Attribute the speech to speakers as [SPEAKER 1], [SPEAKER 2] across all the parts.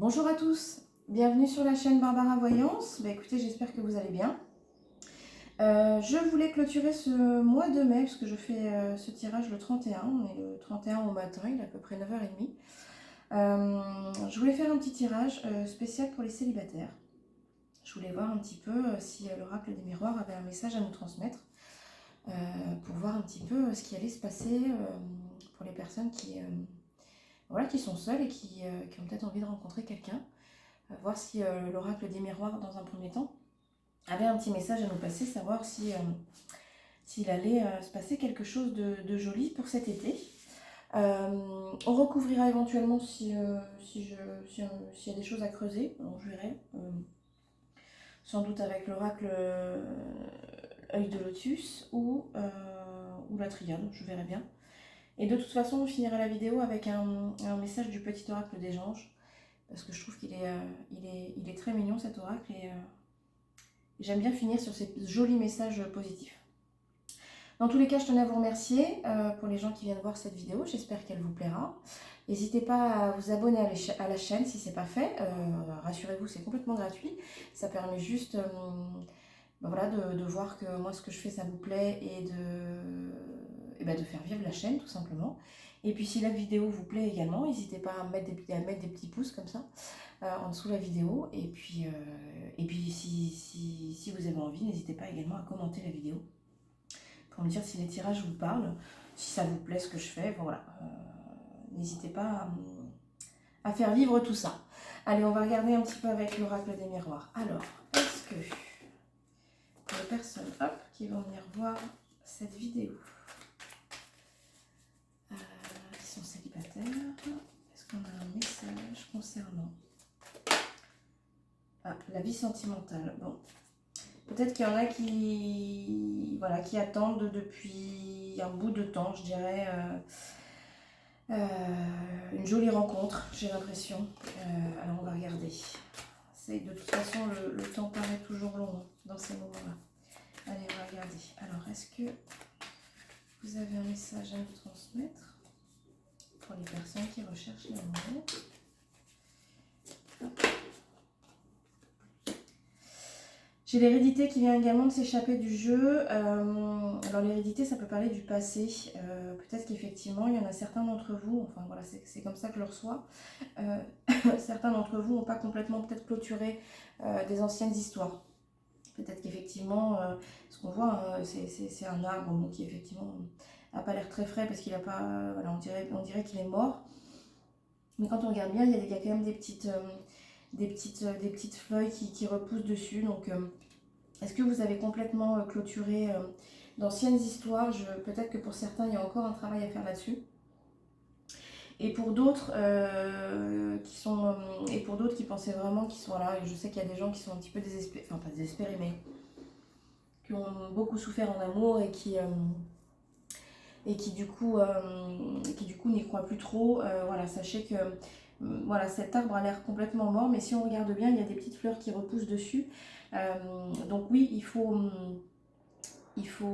[SPEAKER 1] Bonjour à tous, bienvenue sur la chaîne Barbara Voyance. Écoutez, j'espère que vous allez bien. Je voulais clôturer ce mois de mai, parce que je fais ce tirage le 31, on est le 31 au matin, il est à peu près 9h30. Je voulais faire un petit tirage spécial pour les célibataires. Je voulais voir un petit peu si l'oracle des miroirs avait un message à nous transmettre, pour voir un petit peu ce qui allait se passer pour les personnes voilà, qui sont seules et qui ont peut-être envie de rencontrer quelqu'un. Voir si l'oracle des miroirs, dans un premier temps, avait un petit message à nous passer, savoir si, s'il allait se passer quelque chose de joli pour cet été. On recouvrira éventuellement s'il y a des choses à creuser, je verrai. Sans doute avec l'oracle œil de lotus ou la triade, je verrai bien. Et de toute façon, on finira la vidéo avec un message du petit oracle des anges, parce que je trouve qu'il est très mignon cet oracle et j'aime bien finir sur ces jolis messages positifs. Dans tous les cas, je tenais à vous remercier pour les gens qui viennent voir cette vidéo, j'espère qu'elle vous plaira. N'hésitez pas à vous abonner à la chaîne si ce n'est pas fait, rassurez-vous, c'est complètement gratuit, ça permet juste voilà, de voir que moi ce que je fais ça vous plaît et de faire vivre la chaîne tout simplement. Et puis si la vidéo vous plaît également, n'hésitez pas à mettre des petits pouces comme ça en dessous de la vidéo. Et puis si vous avez envie, n'hésitez pas également à commenter la vidéo pour me dire si les tirages vous parlent, si ça vous plaît ce que je fais. Bon, voilà, n'hésitez pas à faire vivre tout ça. Allez, on va regarder un petit peu avec l'oracle des miroirs. Alors, est-ce que pour les personnes qui vont venir voir cette vidéo, qui sont célibataires, est-ce qu'on a un message concernant la vie sentimentale? Bon, peut-être qu'il y en a qui attendent depuis un bout de temps, je dirais, une jolie rencontre, j'ai l'impression. Alors on va regarder. De toute façon, le temps paraît toujours long dans ces moments-là. Allez, on va regarder. Alors, est-ce que vous avez un message à nous transmettre pour les personnes qui recherchent l'amour? J'ai l'hérédité qui vient également de s'échapper du jeu. Alors l'hérédité, ça peut parler du passé. Peut-être qu'effectivement, il y en a certains d'entre vous, enfin voilà, c'est comme ça que je le reçois. Certains d'entre vous n'ont pas complètement peut-être clôturé des anciennes histoires. Peut-être qu'effectivement, ce qu'on voit, c'est un arbre qui effectivement n'a pas l'air très frais parce qu'il n'a pas, voilà, on dirait qu'il est mort. Mais quand on regarde bien, il y a quand même des petites feuilles qui repoussent dessus. Donc, est-ce que vous avez complètement clôturé d'anciennes histoires? Peut-être que pour certains, il y a encore un travail à faire là-dessus. Et pour d'autres qui pensaient vraiment qu'ils sont là, et je sais qu'il y a des gens qui sont un petit peu désespérés, enfin pas désespérés, mais qui ont beaucoup souffert en amour et qui du coup n'y croient plus trop. Voilà, sachez que voilà, cet arbre a l'air complètement mort, mais si on regarde bien, il y a des petites fleurs qui repoussent dessus. Donc oui, il faut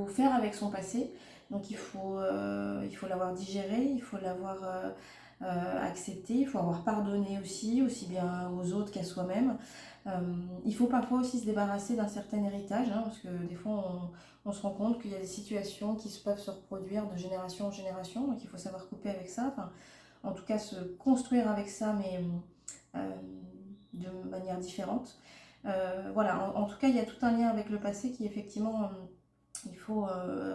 [SPEAKER 1] faire avec son passé. Donc il faut l'avoir digéré, il faut l'avoir accepté, il faut avoir pardonné aussi bien aux autres qu'à soi-même. Il faut parfois aussi se débarrasser d'un certain héritage, parce que des fois on se rend compte qu'il y a des situations qui peuvent se reproduire de génération en génération, donc il faut savoir couper avec ça, enfin, en tout cas se construire avec ça, mais de manière différente. Voilà, en tout cas il y a tout un lien avec le passé qui effectivement il faut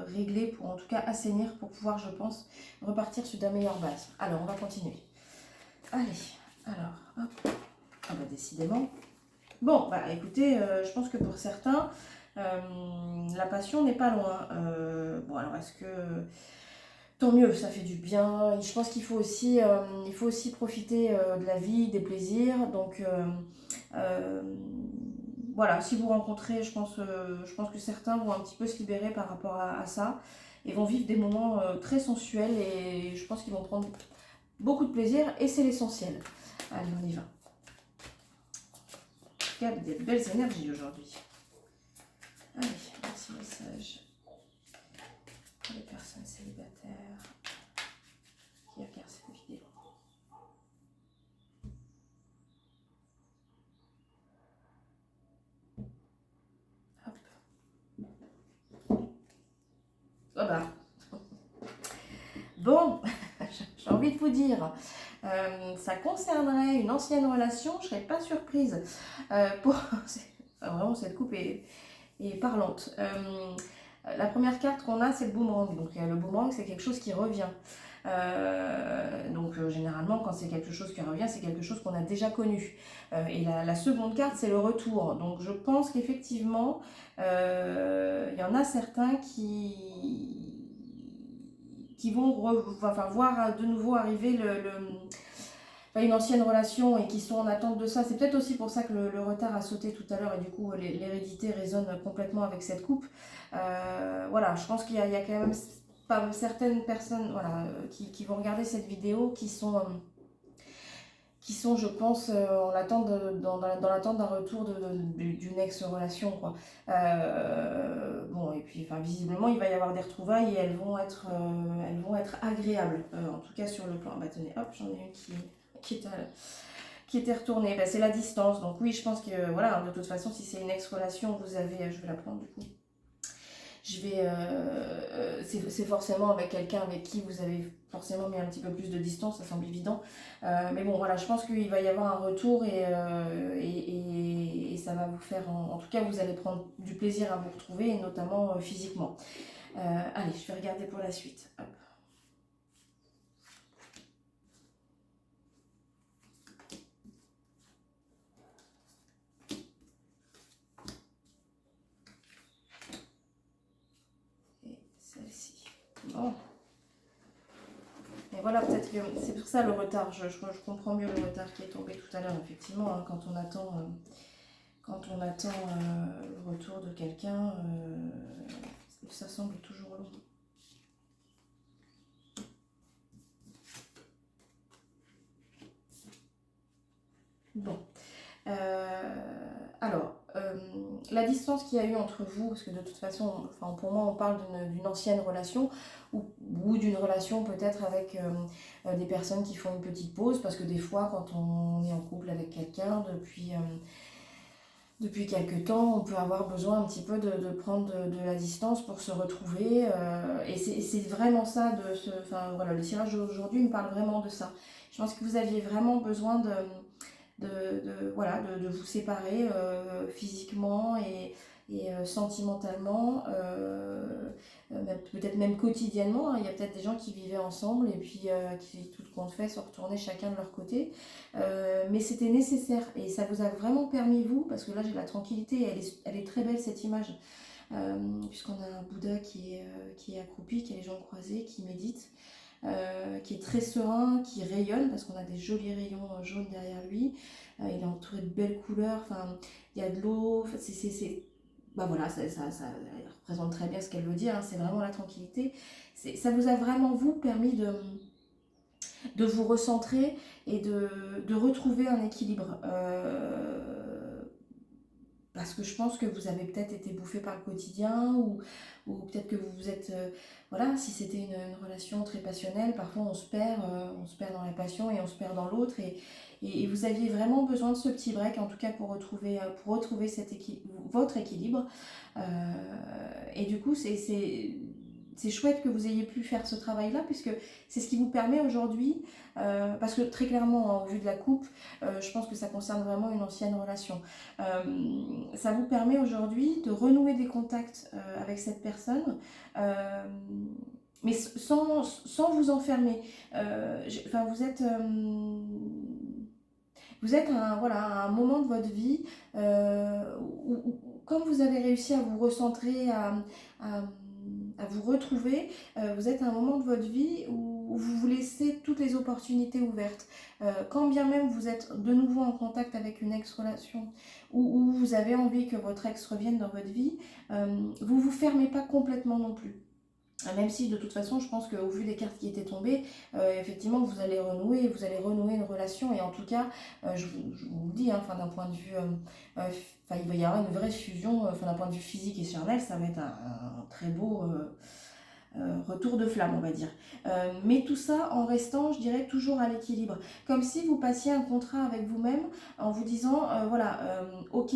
[SPEAKER 1] régler, pour en tout cas assainir, pour pouvoir, je pense, repartir sur de la meilleure base. Alors on va continuer. Allez, alors hop. Ah bah décidément. Bon, bah écoutez, je pense que pour certains, la passion n'est pas loin. Bon, alors est-ce que... Tant mieux, ça fait du bien. Et je pense qu'il faut aussi profiter de la vie, des plaisirs. Donc, voilà, si vous rencontrez, je pense que certains vont un petit peu se libérer par rapport à ça. Et vont vivre des moments très sensuels. Et je pense qu'ils vont prendre beaucoup de plaisir. Et c'est l'essentiel. Allez, on y va. Il y a des belles énergies aujourd'hui. Allez, un petit message pour les personnes célibataires qui regardent cette vidéo. Bon, j'ai envie de vous dire, ça concernerait une ancienne relation, je ne serais pas surprise. Pour... Vraiment, cette coupe est parlante. La première carte qu'on a, c'est le boomerang. Donc le boomerang, c'est quelque chose qui revient. Généralement, quand c'est quelque chose qui revient, c'est quelque chose qu'on a déjà connu. Et la seconde carte, c'est le retour. Donc je pense qu'effectivement, il y en a certains qui vont voir de nouveau arriver une ancienne relation et qui sont en attente de ça. C'est peut-être aussi pour ça que le retard a sauté tout à l'heure et du coup l'hérédité résonne complètement avec cette coupe. Voilà, je pense qu'il y a quand même pas certaines personnes voilà, qui vont regarder cette vidéo qui sont je pense, dans l'attente d'un retour d'une ex-relation. Quoi. Bon, et puis visiblement, il va y avoir des retrouvailles et elles vont être agréables, en tout cas sur le plan. Bah tenez, hop, j'en ai une qui était retournée. Bah, c'est la distance, donc oui, je pense que, voilà, de toute façon, si c'est une ex-relation, vous avez, je vais la prendre du coup. C'est forcément avec quelqu'un avec qui vous avez forcément mis un petit peu plus de distance, ça semble évident. Mais bon, voilà, je pense qu'il va y avoir un retour et ça va vous faire, en tout cas, vous allez prendre du plaisir à vous retrouver, et notamment physiquement. Allez, je vais regarder pour la suite. Hop. Et celle-ci. Bon. Et voilà, peut-être que c'est pour ça le retard. Je comprends mieux le retard qui est tombé tout à l'heure, effectivement, hein, quand on attend le retour de quelqu'un, ça semble toujours long. Bon. Alors, la distance qu'il y a eu entre vous, parce que de toute façon, pour moi, on parle d'une ancienne relation ou d'une relation peut-être avec des personnes qui font une petite pause, parce que des fois, quand on est en couple avec quelqu'un depuis quelques temps, on peut avoir besoin un petit peu de prendre de la distance pour se retrouver. Et c'est vraiment ça, voilà, le tirage d'aujourd'hui me parle vraiment de ça. Je pense que vous aviez vraiment besoin de vous séparer physiquement et sentimentalement, peut-être même quotidiennement. Hein. Il y a peut-être des gens qui vivaient ensemble et puis qui, tout compte fait, sont retournés chacun de leur côté. Mais c'était nécessaire et ça vous a vraiment permis, vous, parce que là j'ai la tranquillité, elle est très belle cette image, puisqu'on a un Bouddha qui est accroupi, qui a les jambes croisées, qui médite. Qui est très serein, qui rayonne parce qu'on a des jolis rayons jaunes derrière lui. Il est entouré de belles couleurs, il y a de l'eau, bah voilà, ça représente très bien ce qu'elle veut dire, hein, c'est vraiment la tranquillité. Ça vous a vraiment, vous, permis de vous recentrer et de retrouver un équilibre. Parce que je pense que vous avez peut-être été bouffé par le quotidien ou peut-être que vous vous êtes... voilà, si c'était une relation très passionnelle, parfois on se perd dans la passion et on se perd dans l'autre et vous aviez vraiment besoin de ce petit break, en tout cas pour retrouver votre équilibre. Et du coup, c'est chouette que vous ayez pu faire ce travail-là, puisque c'est ce qui vous permet aujourd'hui, parce que très clairement, hein, au vu de la coupe, je pense que ça concerne vraiment une ancienne relation. Ça vous permet aujourd'hui de renouer des contacts avec cette personne, mais sans vous enfermer. Vous êtes à un moment de votre vie comme vous avez réussi à vous recentrer, à- à vous retrouver, vous êtes à un moment de votre vie où vous vous laissez toutes les opportunités ouvertes. Quand bien même vous êtes de nouveau en contact avec une ex-relation ou vous avez envie que votre ex revienne dans votre vie, vous ne vous fermez pas complètement non plus. Même si de toute façon, je pense qu'au vu des cartes qui étaient tombées, effectivement, vous allez renouer une relation. Et en tout cas, je vous le dis, hein, d'un point de vue, il va y avoir une vraie fusion, d'un point de vue physique et charnel, ça va être un très beau retour de flamme, on va dire. Mais tout ça en restant, je dirais, toujours à l'équilibre. Comme si vous passiez un contrat avec vous-même en vous disant, ok,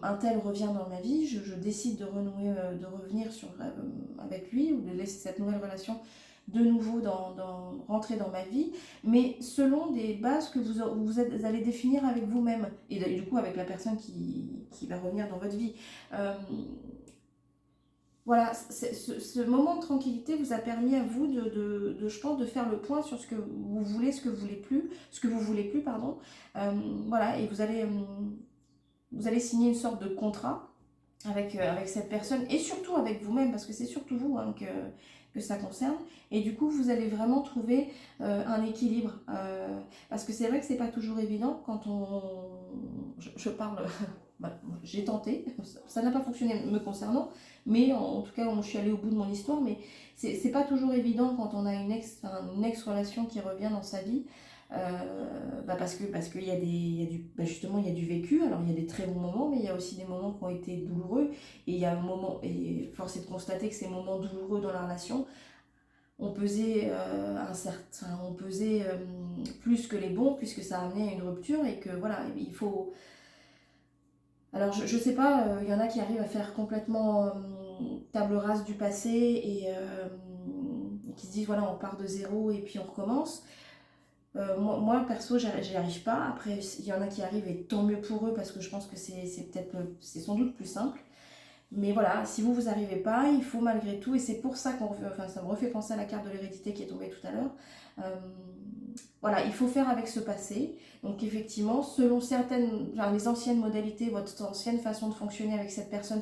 [SPEAKER 1] un tel revient dans ma vie, je décide de renouer, de revenir avec lui ou de laisser cette nouvelle relation de nouveau rentrer dans ma vie, mais selon des bases que vous allez définir avec vous-même, et du coup avec la personne qui va revenir dans votre vie. Voilà, ce moment de tranquillité vous a permis à vous je pense, de faire le point sur ce que vous voulez, ce que vous voulez plus, pardon. Voilà, et vous allez signer une sorte de contrat avec cette personne et surtout avec vous-même, parce que c'est surtout vous hein, que ça concerne. Et du coup, vous allez vraiment trouver un équilibre. Parce que c'est vrai que c'est pas toujours évident quand je parle. Bah, j'ai tenté, ça n'a pas fonctionné me concernant, mais en tout cas, je suis allée au bout de mon histoire. Mais c'est pas toujours évident quand on a une ex-relation qui revient dans sa vie. Parce qu'il y a justement il y a du vécu, alors il y a des très bons moments, mais il y a aussi des moments qui ont été douloureux, et il y a un moment, et force est de constater que ces moments douloureux dans la relation ont pesé plus que les bons, puisque ça a amené à une rupture, et que voilà, il faut. Alors je sais pas, il y en a qui arrivent à faire complètement table rase du passé, et qui se disent voilà, on part de zéro et puis on recommence. Moi perso j'y arrive pas. Après il y en a qui arrivent, et tant mieux pour eux, parce que je pense que c'est sans doute plus simple. Mais voilà, si vous arrivez pas, il faut malgré tout, et c'est pour ça ça me refait penser à la carte de l'hérédité qui est tombée tout à l'heure. Voilà, il faut faire avec ce passé. Donc effectivement, selon les anciennes modalités, votre ancienne façon de fonctionner avec cette personne,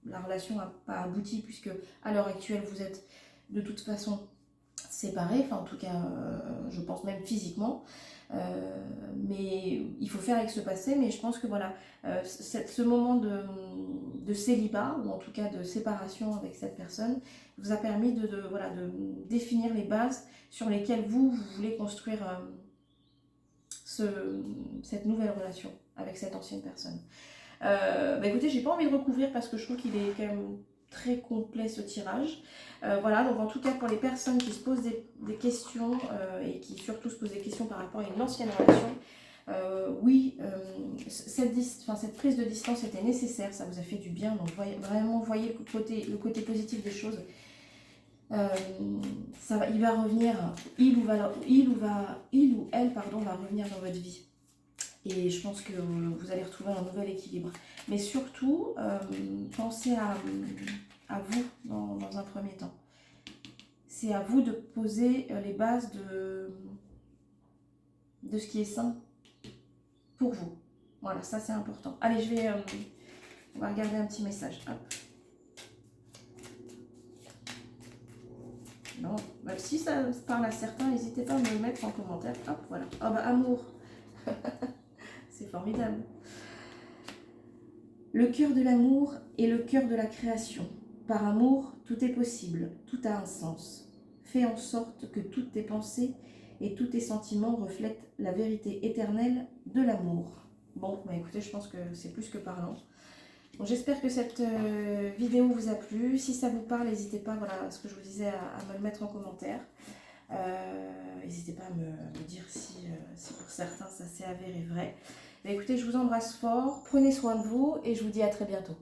[SPEAKER 1] la relation n'a pas abouti, puisque à l'heure actuelle vous êtes de toute façon séparés, enfin en tout cas je pense même physiquement. Mais il faut faire avec ce passé. Mais je pense que voilà, ce moment de célibat, ou en tout cas de séparation avec cette personne, vous a permis de définir les bases sur lesquelles vous voulez construire cette nouvelle relation avec cette ancienne personne. Écoutez, j'ai pas envie de recouvrir parce que je trouve qu'il est quand même très complet ce tirage. Voilà, donc en tout cas pour les personnes qui se posent des questions et qui surtout se posent des questions par rapport à une ancienne relation, oui, cette prise de distance était nécessaire, ça vous a fait du bien, donc voyez le côté positif des choses. Il va revenir, il ou elle va revenir dans votre vie. Et je pense que vous allez retrouver un nouvel équilibre. Mais surtout, pensez à vous dans un premier temps. C'est à vous de poser les bases de ce qui est sain pour vous. Voilà, ça c'est important. Allez, on va regarder un petit message. Hop. Non, si ça parle à certains, n'hésitez pas à me le mettre en commentaire. Hop, voilà. Ah bah, amour. C'est formidable. Le cœur de l'amour est le cœur de la création. Par amour, tout est possible, tout a un sens. Fais en sorte que toutes tes pensées et tous tes sentiments reflètent la vérité éternelle de l'amour. Bon, écoutez, je pense que c'est plus que parlant. Bon, j'espère que cette vidéo vous a plu. Si ça vous parle, n'hésitez pas, voilà ce que je vous disais, à me le mettre en commentaire. N'hésitez pas à me dire si pour certains ça s'est avéré vrai. Écoutez, je vous embrasse fort, prenez soin de vous et je vous dis à très bientôt.